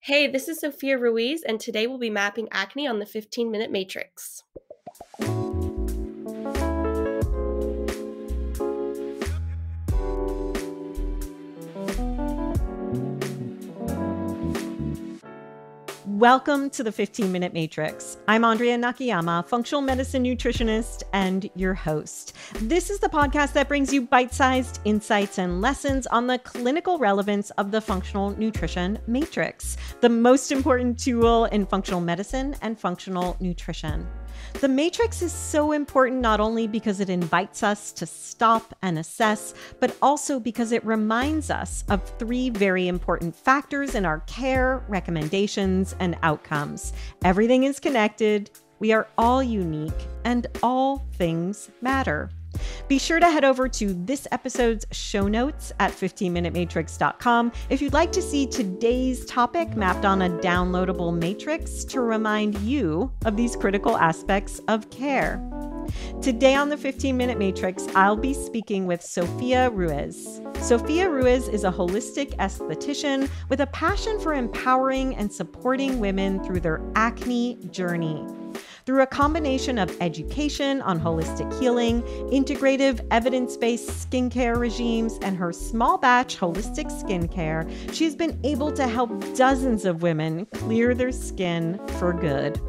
Hey, this is Sophia Ruiz, and today we'll be mapping acne on the 15-minute matrix. Welcome to the 15-Minute Matrix. I'm Andrea Nakayama, functional medicine nutritionist and your host. This is the podcast that brings you bite-sized insights and lessons on the clinical relevance of the functional nutrition matrix, the most important tool in functional medicine and functional nutrition. The matrix is so important not only because it invites us to stop and assess, but also because it reminds us of three very important factors in our care, recommendations, and outcomes. Everything is connected, we are all unique, and all things matter. Be sure to head over to this episode's show notes at 15minutematrix.com if you'd like to see today's topic mapped on a downloadable matrix to remind you of these critical aspects of care. Today on the 15-Minute Matrix, I'll be speaking with Sophia Ruiz. Sophia Ruiz is a holistic esthetician with a passion for empowering and supporting women through their acne journey. Through a combination of education on holistic healing, integrative evidence-based skincare regimes, and her small batch holistic skincare, she's been able to help dozens of women clear their skin for good.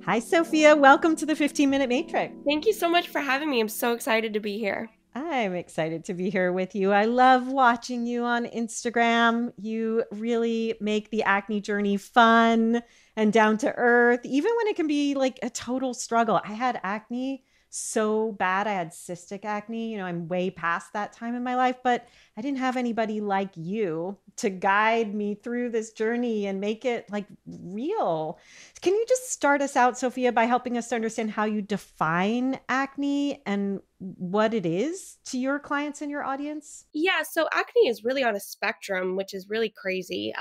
Hi, Sophia. Welcome to the 15-Minute Matrix. Thank you so much for having me. I'm so excited to be here. I'm excited to be here with you. I love watching you on Instagram. You really make the acne journey fun and down to earth, even when it can be like a total struggle. I had acne so bad. I had cystic acne. I'm way past that time in my life, but I didn't have anybody like you to guide me through this journey and make it like real. Can you just start us out, Sophia, by helping us to understand how you define acne and what it is to your clients and your audience? Yeah, so acne is really on a spectrum, which is really crazy.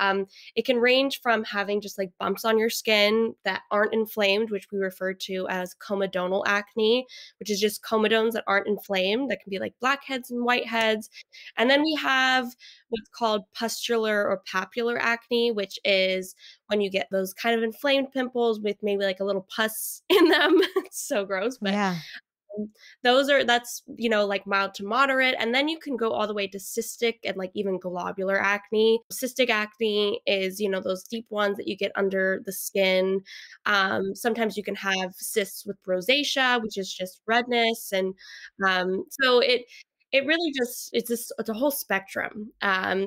It can range from having just like bumps on your skin that aren't inflamed, which we refer to as comedonal acne, which is just comedones that aren't inflamed. That can be like blackheads and whiteheads. And then we have what's called pustular or papular acne, which is when you get those kind of inflamed pimples with maybe like a little pus in them. It's so gross, but Yeah. that's like mild to moderate, and then you can go all the way to cystic and like even globular acne. Cystic acne is those deep ones that you get under the skin. Sometimes you can have cysts with rosacea, which is just redness, and so it really just it's a whole spectrum.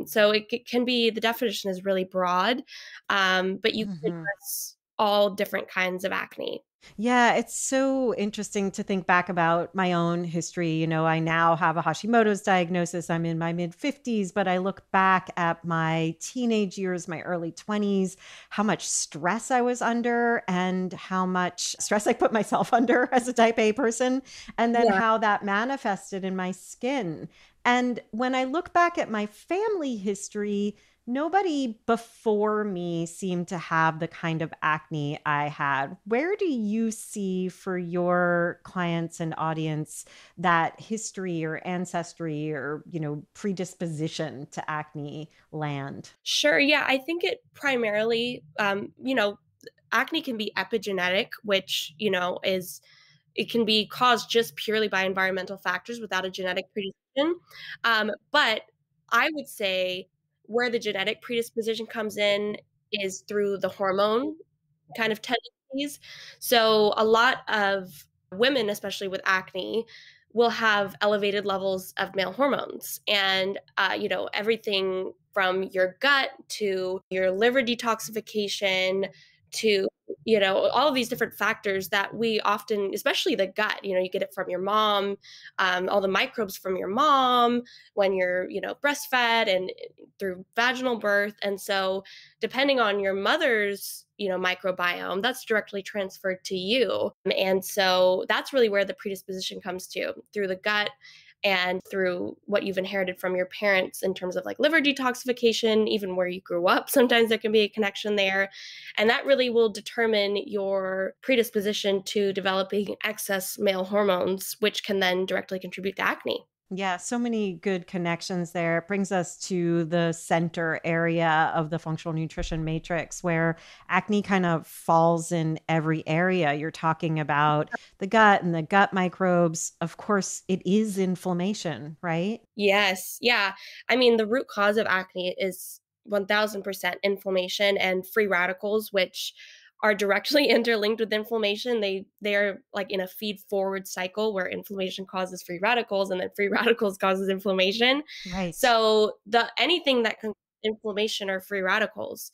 So it can be, the definition is really broad, but you can Mhm. address all different kinds of acne. Yeah, it's so interesting to think back about my own history. I now have a Hashimoto's diagnosis. I'm in my mid 50s, but I look back at my teenage years, my early 20s, how much stress I was under and how much stress I put myself under as a type A person, and then Yeah. how that manifested in my skin. And when I look back at my family history, nobody before me seemed to have the kind of acne I had. Where do you see for your clients and audience that history or ancestry or, predisposition to acne land? Sure. Yeah, I think it primarily, acne can be epigenetic, which, is it can be caused just purely by environmental factors without a genetic predisposition. But I would say where the genetic predisposition comes in is through the hormone kind of tendencies. So a lot of women, especially with acne, will have elevated levels of male hormones, and everything from your gut to your liver detoxification to all of these different factors that we often, especially the gut, you get it from your mom, all the microbes from your mom when you're breastfed and through vaginal birth. And so depending on your mother's microbiome that's directly transferred to you. And so that's really where the predisposition comes to through the gut and through what you've inherited from your parents in terms of like liver detoxification, even where you grew up. Sometimes there can be a connection there. And that really will determine your predisposition to developing excess male hormones, which can then directly contribute to acne. Yeah, so many good connections there. It brings us to the center area of the functional nutrition matrix where acne kind of falls in every area. You're talking about the gut and the gut microbes. Of course, it is inflammation, right? Yes. Yeah. I mean, the root cause of acne is 1000% inflammation and free radicals, which are directly interlinked with inflammation. They're like in a feed forward cycle where inflammation causes free radicals and then free radicals causes inflammation. Right. So the anything that can inflammation or free radicals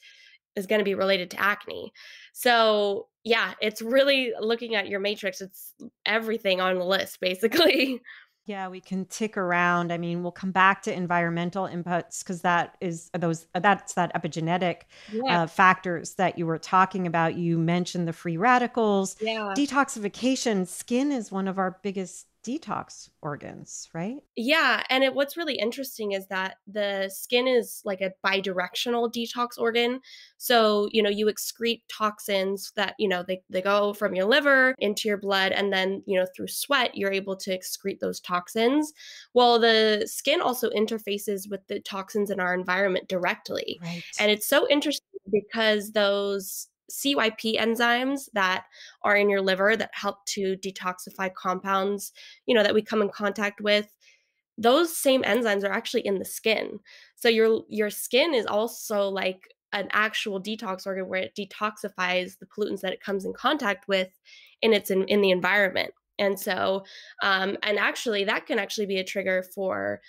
is going to be related to acne. So yeah, it's really looking at your matrix. It's everything on the list, basically. Yeah, we can tick around. I mean, we'll come back to environmental inputs because that's that epigenetic Yeah. factors that you were talking about. You mentioned the free radicals, Yeah. detoxification. Skin is one of our biggest detox organs, right? Yeah, and what's really interesting is that the skin is like a bidirectional detox organ. So, you excrete toxins that, they go from your liver into your blood, and then, through sweat, you're able to excrete those toxins. Well, the skin also interfaces with the toxins in our environment directly. Right. And it's so interesting because those CYP enzymes that are in your liver that help to detoxify compounds, that we come in contact with, those same enzymes are actually in the skin. So your skin is also like an actual detox organ where it detoxifies the pollutants that it comes in contact with in the environment. And so and actually that can actually be a trigger for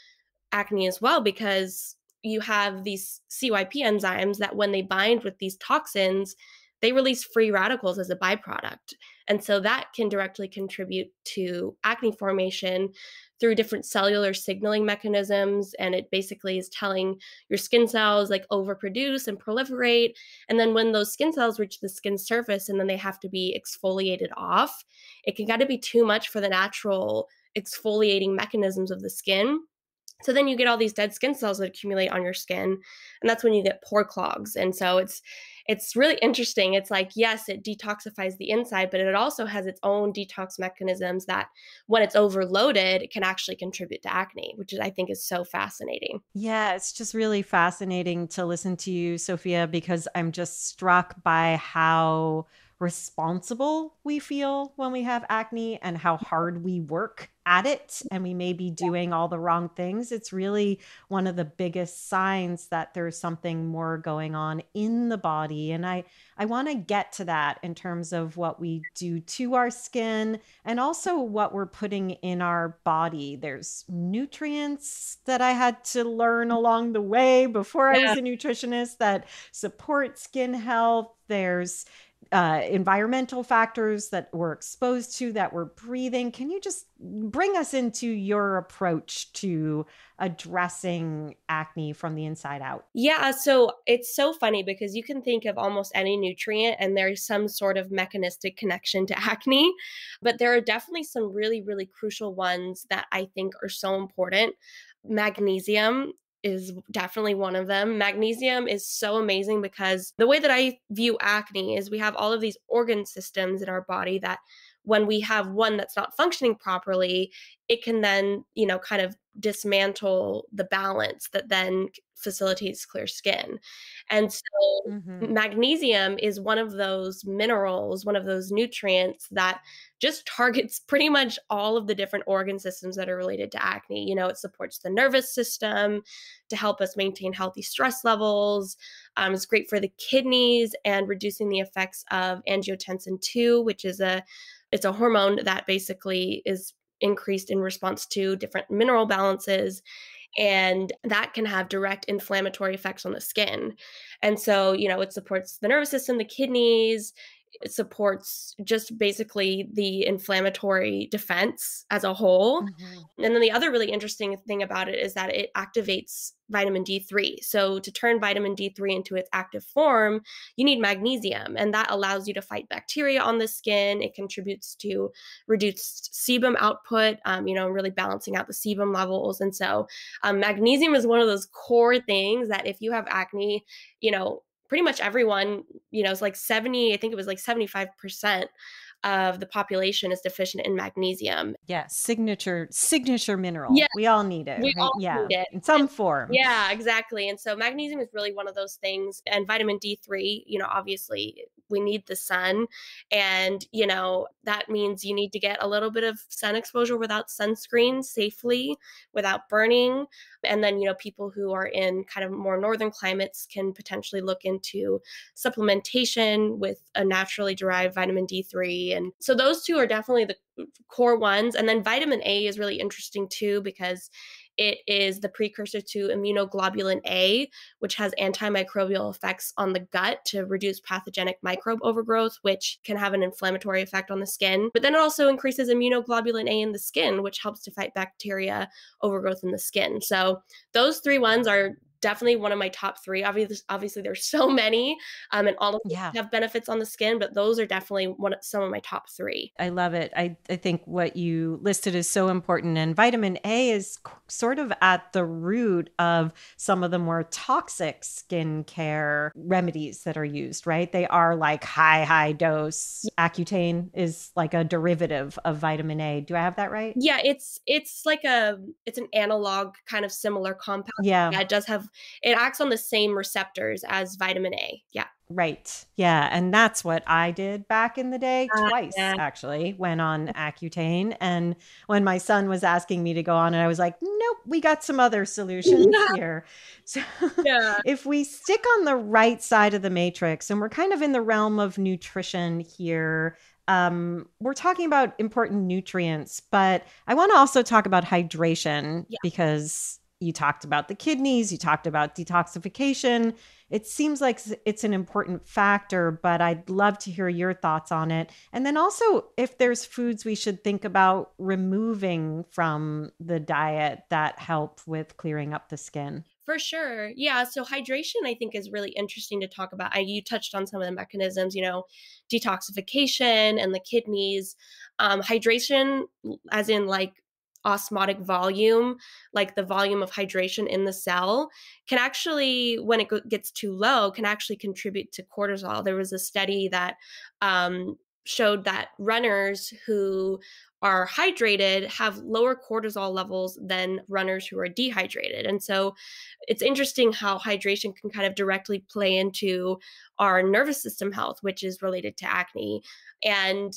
acne as well, because you have these CYP enzymes that when they bind with these toxins, they release free radicals as a byproduct. And so that can directly contribute to acne formation through different cellular signaling mechanisms. And it basically is telling your skin cells like overproduce and proliferate. And then when those skin cells reach the skin surface and then they have to be exfoliated off, it can kind of be too much for the natural exfoliating mechanisms of the skin. So then you get all these dead skin cells that accumulate on your skin, and that's when you get pore clogs. And so it's really interesting. It's like, yes, it detoxifies the inside, but it also has its own detox mechanisms that when it's overloaded, it can actually contribute to acne, which I think is so fascinating. Yeah, it's just really fascinating to listen to you, Sophia, because I'm just struck by how responsible we feel when we have acne and how hard we work at it. And we may be doing all the wrong things. It's really one of the biggest signs that there's something more going on in the body. And I want to get to that in terms of what we do to our skin and also what we're putting in our body. There's nutrients that I had to learn along the way before I Yeah. was a nutritionist that support skin health. There's environmental factors that we're exposed to, that we're breathing. Can you just bring us into your approach to addressing acne from the inside out? Yeah, so it's so funny because you can think of almost any nutrient and there's some sort of mechanistic connection to acne, but there are definitely some really, really crucial ones that I think are so important. Magnesium is definitely one of them. Magnesium is so amazing because the way that I view acne is we have all of these organ systems in our body that when we have one that's not functioning properly, it can then, kind of dismantle the balance that then facilitates clear skin. And so Hmm. magnesium is one of those minerals, one of those nutrients that just targets pretty much all of the different organ systems that are related to acne. It supports the nervous system to help us maintain healthy stress levels. It's great for the kidneys and reducing the effects of angiotensin 2, which is it's a hormone that basically is increased in response to different mineral balances, and that can have direct inflammatory effects on the skin. And so, it supports the nervous system, the kidneys. it supports just basically the inflammatory defense as a whole. Mhm. And then the other really interesting thing about it is that it activates vitamin D3. So to turn vitamin D3 into its active form, you need magnesium, and that allows you to fight bacteria on the skin. It contributes to reduced sebum output, really balancing out the sebum levels. And so magnesium is one of those core things that if you have acne, pretty much everyone, it's like 70, I think it was like 75% of the population is deficient in magnesium. Yeah, signature Yeah, mineral. We all need it, we right? all Yeah, need it. in some form. Yeah, exactly. And so magnesium is really one of those things. And vitamin D3, obviously we need the sun. And, that means you need to get a little bit of sun exposure without sunscreen safely, without burning. And then, people who are in kind of more northern climates can potentially look into supplementation with a naturally derived vitamin D3. And so those two are definitely the core ones. And then vitamin A is really interesting too, because it is the precursor to immunoglobulin A, which has antimicrobial effects on the gut to reduce pathogenic microbe overgrowth, which can have an inflammatory effect on the skin. But then it also increases immunoglobulin A in the skin, which helps to fight bacteria overgrowth in the skin. So those three ones are definitely one of my top three. Obviously there's so many, and all of them Yeah. have benefits on the skin, but those are definitely some of my top three. I love it. I think what you listed is so important. And vitamin A is sort of at the root of some of the more toxic skincare remedies that are used, right? They are like high dose. Accutane is like a derivative of vitamin A. Do I have that right? Yeah, it's an analog kind of similar compound. Yeah. Yeah, it acts on the same receptors as vitamin A. Yeah. Right. Yeah. And that's what I did back in the day, twice Yeah. actually, went on Accutane. And when my son was asking me to go on it, I was like, nope, we got some other solutions Yeah. here. So Yeah. if we stick on the right side of the matrix and we're kind of in the realm of nutrition here, we're talking about important nutrients, but I want to also talk about hydration Yeah. because you talked about the kidneys, you talked about detoxification. It seems like it's an important factor, but I'd love to hear your thoughts on it. And then also, if there's foods we should think about removing from the diet that help with clearing up the skin. For sure. Yeah. So hydration, I think, is really interesting to talk about. You touched on some of the mechanisms, detoxification and the kidneys. Hydration, as in like osmotic volume, like the volume of hydration in the cell, can actually, when it gets too low, can actually contribute to cortisol. There was a study that showed that runners who are hydrated have lower cortisol levels than runners who are dehydrated. And so it's interesting how hydration can kind of directly play into our nervous system health, which is related to acne. And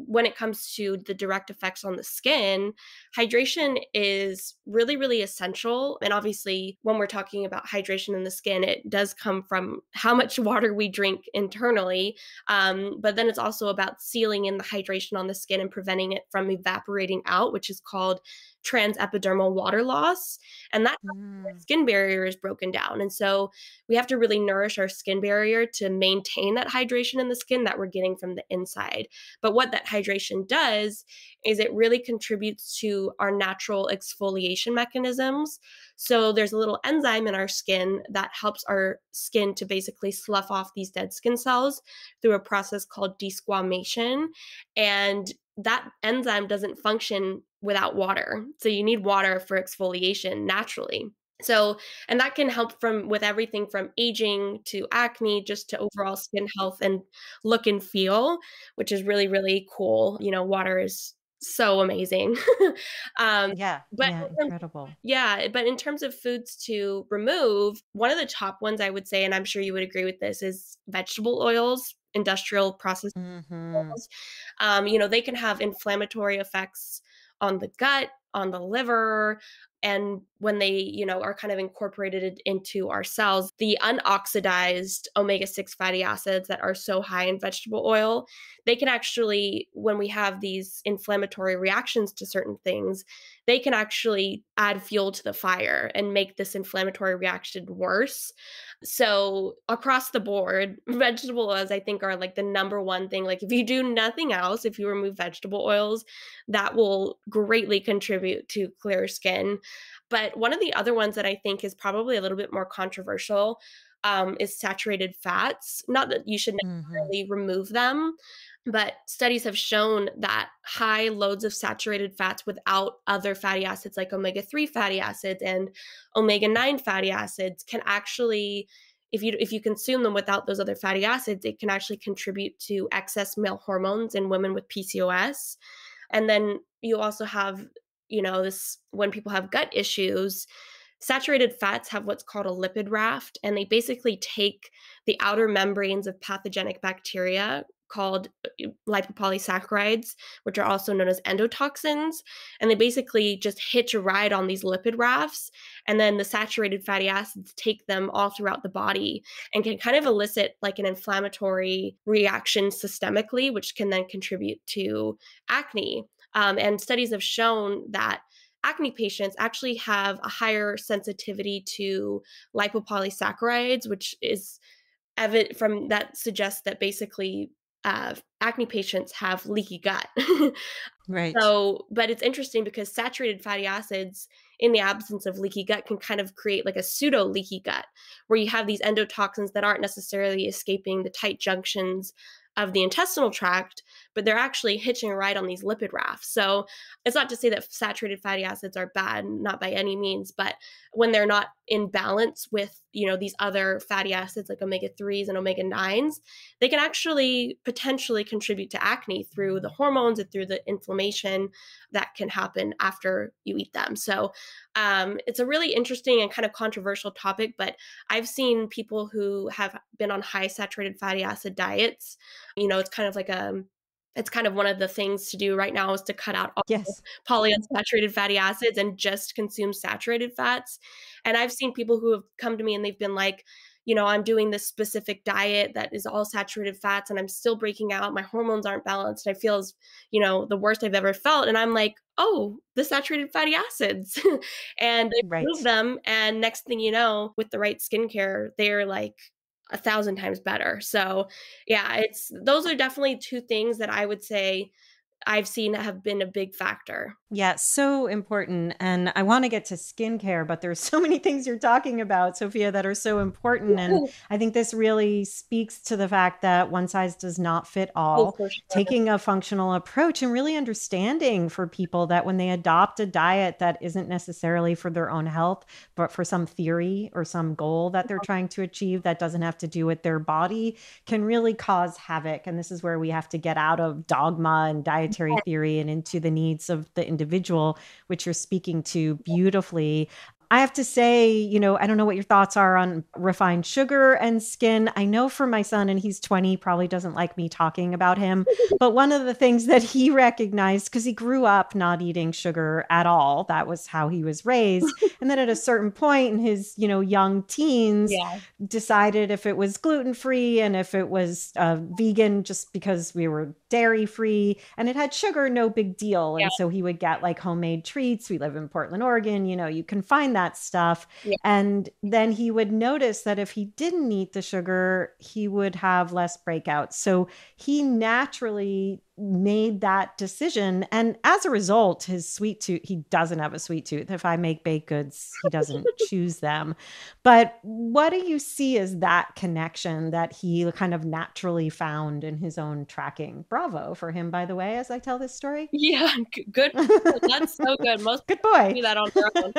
when it comes to the direct effects on the skin, hydration is really, really essential. And obviously, when we're talking about hydration in the skin, it does come from how much water we drink internally. But then it's also about sealing in the hydration on the skin and preventing it from evaporating out, which is called transepidermal water loss. And that Mm. skin barrier is broken down. And so we have to really nourish our skin barrier to maintain that hydration in the skin that we're getting from the inside. But what that hydration does is it really contributes to our natural exfoliation mechanisms. So there's a little enzyme in our skin that helps our skin to basically slough off these dead skin cells through a process called desquamation. And that enzyme doesn't function without water. So you need water for exfoliation naturally. So, and that can help from with everything from aging to acne, just to overall skin health and look and feel, which is really, really cool. Water is so amazing. um, Yeah. but Yeah. Incredible. yeah, but in terms of foods to remove, one of the top ones I would say, and I'm sure you would agree with this, is vegetable oils, industrial processed Hmm. oils. They can have inflammatory effects on the gut, on the liver. And when they, are kind of incorporated into our cells, the unoxidized omega-6 fatty acids that are so high in vegetable oil, they can actually, when we have these inflammatory reactions to certain things, they can actually add fuel to the fire and make this inflammatory reaction worse. So across the board, vegetable oils, I think, are like the number one thing. Like if you do nothing else, if you remove vegetable oils, that will greatly contribute to clear skin. But one of the other ones that I think is probably a little bit more controversial is saturated fats. Not that you should Hmm. necessarily remove them, but studies have shown that high loads of saturated fats without other fatty acids like omega-3 fatty acids and omega-9 fatty acids can actually, if you consume them without those other fatty acids, it can actually contribute to excess male hormones in women with PCOS. And then you also have, this when people have gut issues, saturated fats have what's called a lipid raft, and they basically take the outer membranes of pathogenic bacteria called lipopolysaccharides, which are also known as endotoxins, and they basically just hitch a ride on these lipid rafts, and then the saturated fatty acids take them all throughout the body and can kind of elicit like an inflammatory reaction systemically, which can then contribute to acne. And studies have shown that acne patients actually have a higher sensitivity to lipopolysaccharides, which is from that suggests that basically acne patients have leaky gut. Right. So, but it's interesting because saturated fatty acids in the absence of leaky gut can kind of create like a pseudo leaky gut where you have these endotoxins that aren't necessarily escaping the tight junctions of the intestinal tract, but they're actually hitching a ride on these lipid rafts. So it's not to say that saturated fatty acids are bad, not by any means, but when they're not in balance with, these other fatty acids like omega-3s and omega-9s, they can actually potentially contribute to acne through the hormones and through the inflammation that can happen after you eat them. So it's a really interesting and kind of controversial topic, but I've seen people who have been on high saturated fatty acid diets. It's kind of like it's kind of one of the things to do right now is to cut out all Yes. polyunsaturated fatty acids and just consume saturated fats. And I've seen people who have come to me and they've been like, I'm doing this specific diet that is all saturated fats and I'm still breaking out. My hormones aren't balanced. I feel as, the worst I've ever felt. And I'm like, oh, the saturated fatty acids. And they remove Right. them. And next thing you know, with the right skincare, they're like 1,000 times better. So yeah, those are definitely two things that I would say I've seen have been a big factor. Yeah, so important. And I want to get to skincare, but there's so many things you're talking about, Sophia, that are so important. And I think this really speaks to the fact that one size does not fit Oh, all. for sure. Taking a functional approach and really understanding for people that when they adopt a diet that isn't necessarily for their own health, but for some theory or some goal that they're trying to achieve that doesn't have to do with their body, can really cause havoc. And this is where we have to get out of dogma and dietary theory and into the needs of the individual, which you're speaking to beautifully. I have to say, I don't know what your thoughts are on refined sugar and skin. I know for my son, and he's 20, probably doesn't like me talking about him. But one of the things that he recognized, because he grew up not eating sugar at all, that was how he was raised. And then at a certain point in his, young teens, Yeah. decided if it was gluten free and if it was vegan, just because we were dairy free and it had sugar, no big deal. Yeah. And so he would get like homemade treats. We live in Portland, Oregon, you can find that stuff. Yeah. And then he would notice that if he didn't eat the sugar, he would have less breakouts. So he naturally made that decision. And as a result, his sweet tooth, he doesn't have a sweet tooth. If I make baked goods, he doesn't choose them. But what do you see as that connection that he kind of naturally found in his own tracking? Bravo for him, by the way, as I tell this story. Yeah, good. That's so good. Most Good people boy. do that on their own.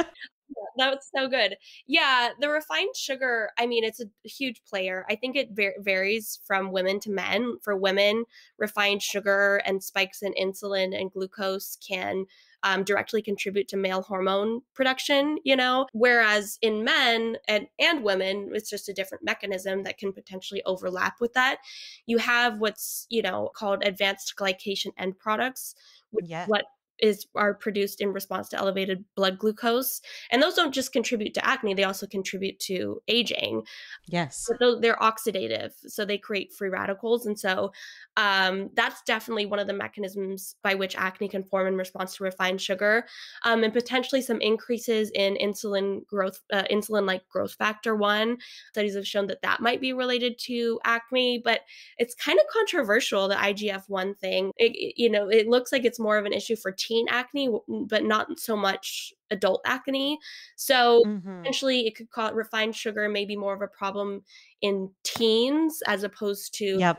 That's so good. Yeah, the refined sugar, I mean, it's a huge player. I think it varies from women to men. For women, refined sugar and spikes in insulin and glucose can directly contribute to male hormone production, whereas in men and women, it's just a different mechanism that can potentially overlap with that. You have what's, called advanced glycation end products, which is Yeah. what are produced in response to elevated blood glucose. And those don't just contribute to acne, they also contribute to aging. Yes. But they're oxidative, so they create free radicals, and so that's definitely one of the mechanisms by which acne can form in response to refined sugar, and potentially some increases in insulin-like growth factor one. Studies have shown that that might be related to acne, but it's kind of controversial, the IGF-1 thing. It looks like it's more of an issue for teen acne, but not so much adult acne. So Hmm. potentially it could cause refined sugar may be more of a problem in teens as opposed to, Yep.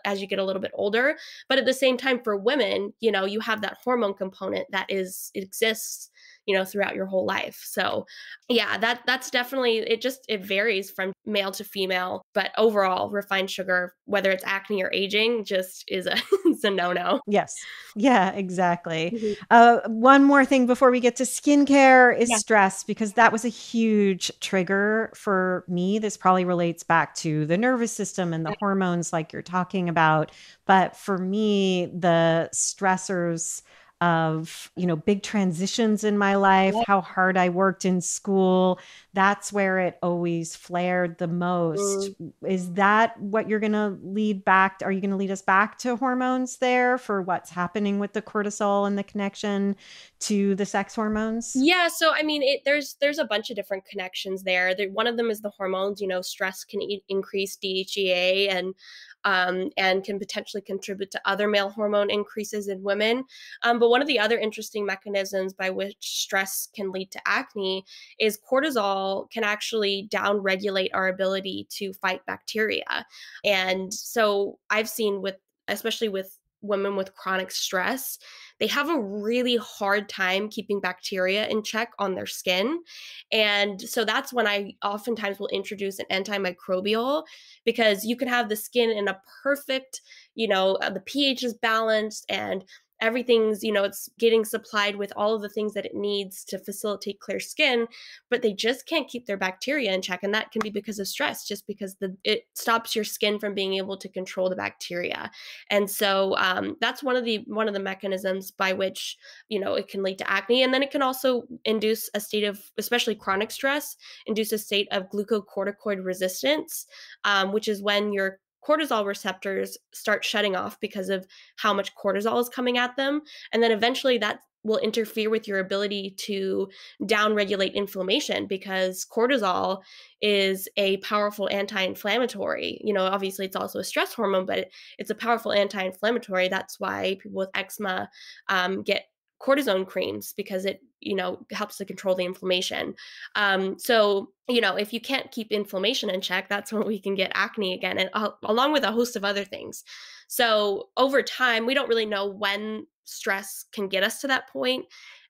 as you get a little bit older. But at the same time, for women, you have that hormone component that exists, throughout your whole life. So yeah, that's definitely it varies from male to female, but overall, refined sugar, whether it's acne or aging, just is a it's a no-no. Yes. Yeah, exactly. Mhm. One more thing before we get to skincare is Yeah. stress, because that was a huge trigger for me. This probably relates back to the nervous system and the hormones, like you're talking about. But for me, the stressors of, big transitions in my life, Yeah. how hard I worked in school, that's where it always flared the most. Mm. Is that what you're going to lead back? Are you going to lead us back to hormones there for what's happening with the cortisol and the connection to the sex hormones? Yeah, so I mean, there's a bunch of different connections there. One of them is the hormones. Stress can increase DHEA and can potentially contribute to other male hormone increases in women. But one of the other interesting mechanisms by which stress can lead to acne is cortisol can actually downregulate our ability to fight bacteria. And so I've seen especially with women with chronic stress, they have a really hard time keeping bacteria in check on their skin. And so that's when I oftentimes will introduce an antimicrobial, because you can have the skin in a perfect, the pH is balanced and everything's, it's getting supplied with all of the things that it needs to facilitate clear skin, but they just can't keep their bacteria in check. And that can be because of stress, just because it stops your skin from being able to control the bacteria. And so that's one of the mechanisms by which it can lead to acne. And then it can also induce a state of, especially chronic stress, induce a state of glucocorticoid resistance, which is when your cortisol receptors start shutting off because of how much cortisol is coming at them. And then eventually that will interfere with your ability to downregulate inflammation, because cortisol is a powerful anti-inflammatory. Obviously it's also a stress hormone, but it's a powerful anti-inflammatory. That's why people with eczema get cortisone creams, because it helps to control the inflammation. So if you can't keep inflammation in check, that's when we can get acne again, and along with a host of other things. So over time, we don't really know when stress can get us to that point,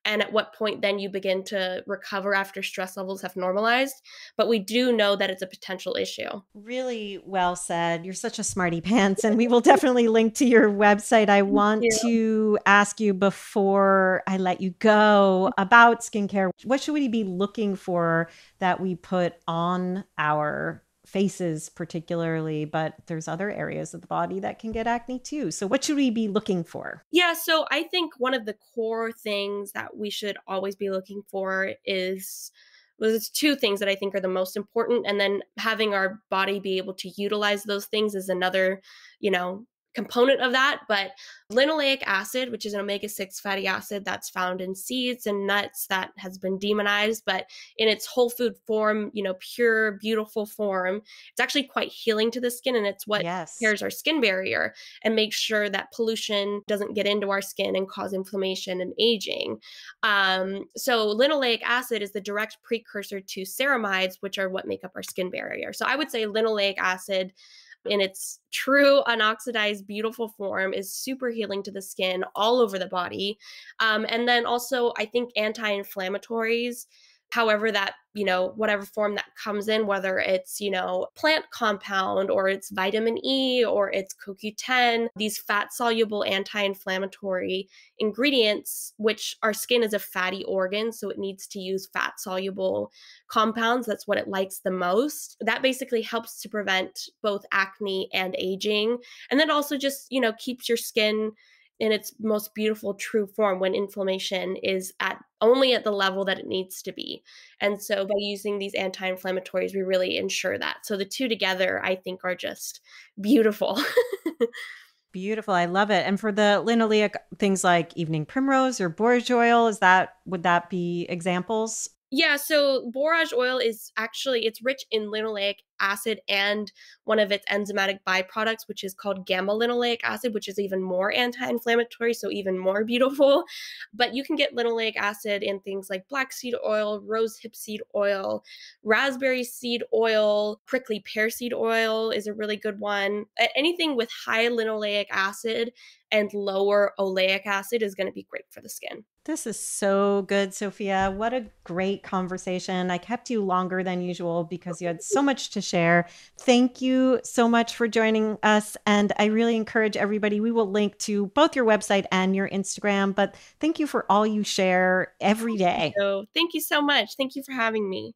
and at what point then you begin to recover after stress levels have normalized. But we do know that it's a potential issue. Really well said. You're such a smarty pants, and we will definitely link to your website. I want Yeah. to ask you before I let you go about skincare. What should we be looking for that we put on our faces, particularly, but there's other areas of the body that can get acne too. So, what should we be looking for? Yeah, so I think one of the core things that we should always be looking for is well, there's two things that I think are the most important, and then having our body be able to utilize those things is another, you know, component of that. But linoleic acid, which is an omega-6 fatty acid that's found in seeds and nuts, that has been demonized, but in its whole food form, pure, beautiful form, it's actually quite healing to the skin, and it's what Yes. repairs our skin barrier and makes sure that pollution doesn't get into our skin and cause inflammation and aging. So linoleic acid is the direct precursor to ceramides, which are what make up our skin barrier. So I would say linoleic acid in its true unoxidized beautiful form is super healing to the skin all over the body. And then also I think anti-inflammatories, however that, whatever form that comes in, whether it's, plant compound or it's vitamin E or it's CoQ10, these fat soluble anti-inflammatory ingredients, which our skin is a fatty organ, so it needs to use fat soluble compounds. That's what it likes the most. That basically helps to prevent both acne and aging. And then also just, keeps your skin in its most beautiful true form when inflammation is only at the level that it needs to be. And so by using these anti-inflammatories, we really ensure that. So the two together, I think, are just beautiful. Beautiful. I love it. And for the linoleic, things like evening primrose or borage oil, would that be examples? Yeah, so borage oil is actually, it's rich in linoleic acid and one of its enzymatic byproducts, which is called gamma linoleic acid, which is even more anti-inflammatory, so even more beautiful. But you can get linoleic acid in things like black seed oil, rose hip seed oil, raspberry seed oil, prickly pear seed oil is a really good one. Anything with high linoleic acid and lower oleic acid is going to be great for the skin. This is so good, Sophia. What a great conversation. I kept you longer than usual because you had so much to share. Thank you so much for joining us. And I really encourage everybody, we will link to both your website and your Instagram, but thank you for all you share every day. So thank you so much. Thank you for having me.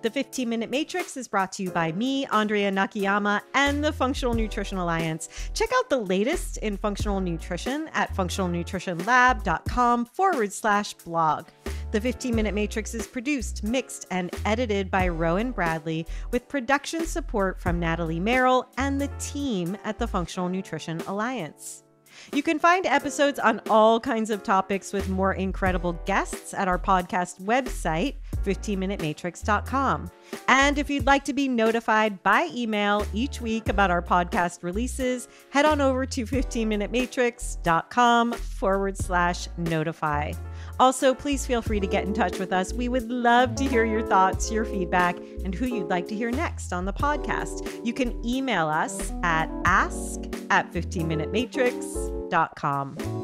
The 15-Minute Matrix is brought to you by me, Andrea Nakayama, and the Functional Nutrition Alliance. Check out the latest in functional nutrition at functionalnutritionlab.com/blog. The 15-Minute Matrix is produced, mixed, and edited by Rowan Bradley with production support from Natalie Merrill and the team at the Functional Nutrition Alliance. You can find episodes on all kinds of topics with more incredible guests at our podcast website, 15minutematrix.com. And if you'd like to be notified by email each week about our podcast releases, head on over to 15minutematrix.com/notify. Also, please feel free to get in touch with us. We would love to hear your thoughts, your feedback, and who you'd like to hear next on the podcast. You can email us at ask@15minutematrix.com.